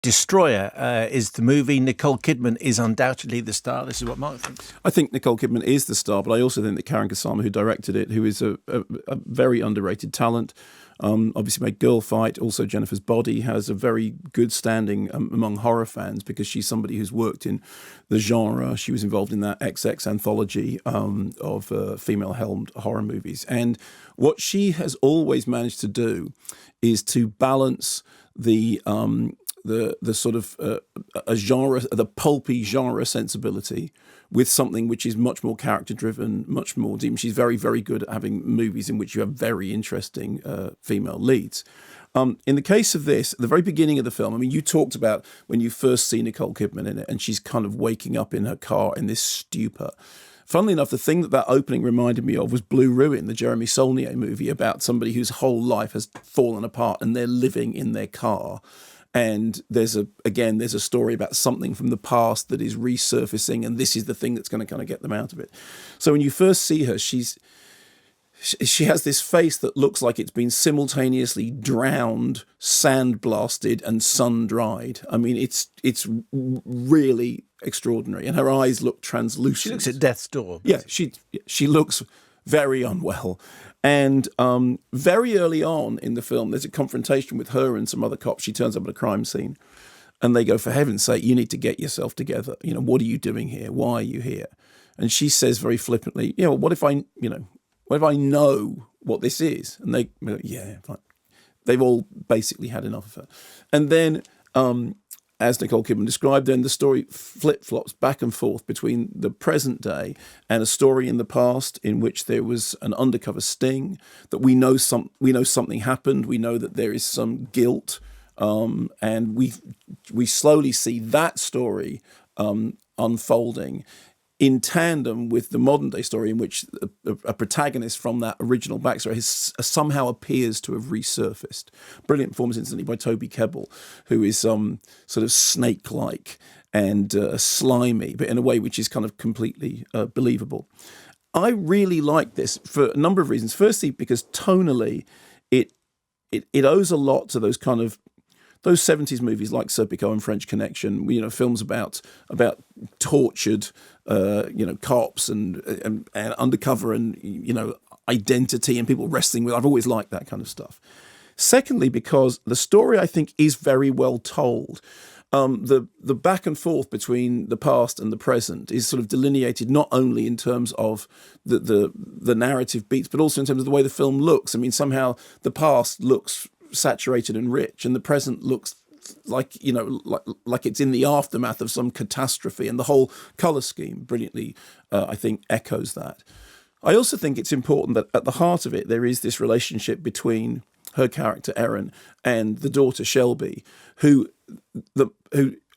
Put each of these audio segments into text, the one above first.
Destroyer is the movie. Nicole Kidman is undoubtedly the star. This is what Mark thinks. I think Nicole Kidman is the star, but I also think that Karen Kusama, who directed it, who is a very underrated talent, obviously made Girl Fight, also Jennifer's Body, has a very good standing among horror fans because she's somebody who's worked in the genre. She was involved in that XX anthology of female-helmed horror movies. And what she has always managed to do is to balance the sort of a genre, the pulpy genre sensibility with something which is much more character-driven, much more deep. She's very, very good at having movies in which you have very interesting female leads. In the case of this, at the very beginning of the film, I mean, you talked about when you first see Nicole Kidman in it and she's kind of waking up in her car in this stupor. Funnily enough, the thing that opening reminded me of was Blue Ruin, the Jeremy Saulnier movie about somebody whose whole life has fallen apart and they're living in their car. And there's a story about something from the past that is resurfacing, and this is the thing that's going to kind of get them out of it. So when you first see her, she has this face that looks like it's been simultaneously drowned, sandblasted, and sun-dried. I mean, it's really extraordinary, and her eyes look translucent. She looks at death's door. Yeah, she looks very unwell. And very early on in the film, there's a confrontation with her and some other cops. She turns up at a crime scene and they go, for heaven's sake, you need to get yourself together. You know, what are you doing here? Why are you here? And she says very flippantly, what if I know what this is? And they go, yeah, fine. They've all basically had enough of her. And then, as Nicole Kidman described, then the story flip-flops back and forth between the present day and a story in the past in which there was an undercover sting, that we know something happened, we know that there is some guilt, and we slowly see that story unfolding in tandem with the modern day story in which a protagonist from that original backstory somehow appears to have resurfaced. Brilliant performance, incidentally, by Toby Kebbell, who is sort of snake-like and slimy, but in a way which is kind of completely believable. I really like this for a number of reasons. Firstly, because tonally, it owes a lot to those 70s movies like Serpico and French Connection, films about tortured, cops and undercover and, identity and people wrestling with. I've always liked that kind of stuff. Secondly, because the story, I think, is very well told. The back and forth between the past and the present is sort of delineated not only in terms of the narrative beats, but also in terms of the way the film looks. I mean, somehow the past looks saturated and rich, and the present looks like it's in the aftermath of some catastrophe, and the whole colour scheme brilliantly, I think, echoes that. I also think it's important that at the heart of it there is this relationship between her character Erin and the daughter Shelby, who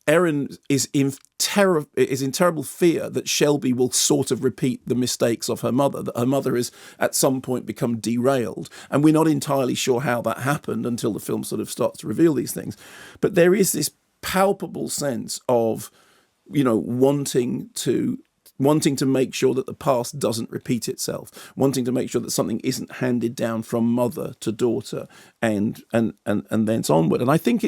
Erin is in terrible fear that Shelby will sort of repeat the mistakes of her mother, that her mother has at some point become derailed. And we're not entirely sure how that happened until the film sort of starts to reveal these things. But there is this palpable sense of, wanting to make sure that the past doesn't repeat itself, wanting to make sure that something isn't handed down from mother to daughter and thence onward. And I think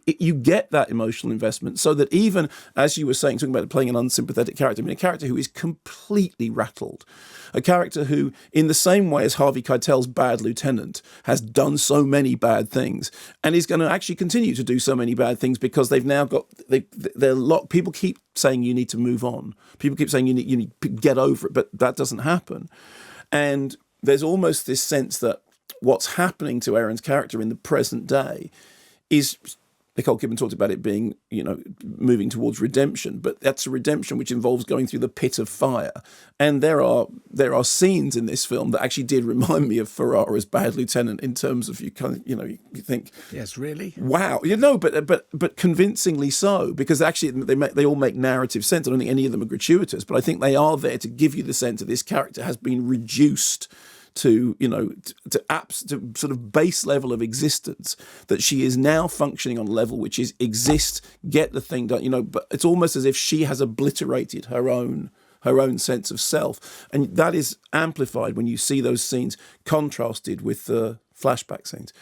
you get that emotional investment so that even, as you were saying, talking about playing an unsympathetic character, I mean, a character who is completely rattled, a character who, in the same way as Harvey Keitel's Bad Lieutenant, has done so many bad things and is going to actually continue to do so many bad things because they've now got, people keep saying you need to move on. People keep saying you need to get over it, but that doesn't happen. And there's almost this sense that what's happening to Erin's character in the present day is, Nicole Kidman talked about it being, moving towards redemption, but that's a redemption which involves going through the pit of fire. And there are scenes in this film that actually did remind me of Ferrara's Bad Lieutenant in terms of you think, yes, really, wow, but convincingly so, because actually they all make narrative sense. I don't think any of them are gratuitous, but I think they are there to give you the sense that this character has been reduced to sort of base level of existence, that she is now functioning on a level which is exist, get the thing done, but it's almost as if she has obliterated her own sense of self. And that is amplified when you see those scenes contrasted with the flashback scenes.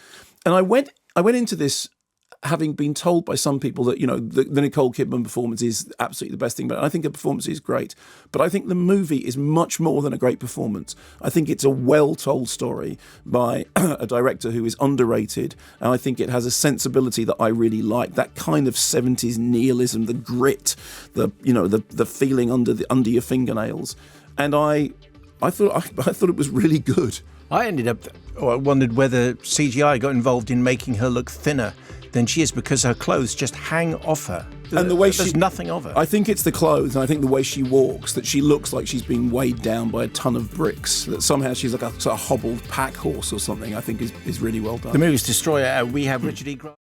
And I went into this having been told by some people that, the Nicole Kidman performance is absolutely the best thing, but I think her performance is great. But I think the movie is much more than a great performance. I think it's a well-told story by a director who is underrated, and I think it has a sensibility that I really like. That kind of 70s nihilism, the grit, the feeling under your fingernails, and I thought it was really good. I wondered whether CGI got involved in making her look thinner than she is, because her clothes just hang off her. And the way there's nothing of her. I think it's the clothes, and I think the way she walks, that she looks like she's been weighed down by a ton of bricks, that somehow she's like a sort of hobbled pack horse or something, I think is really well done. The movie's Destroyer. We have Richard E. Grant.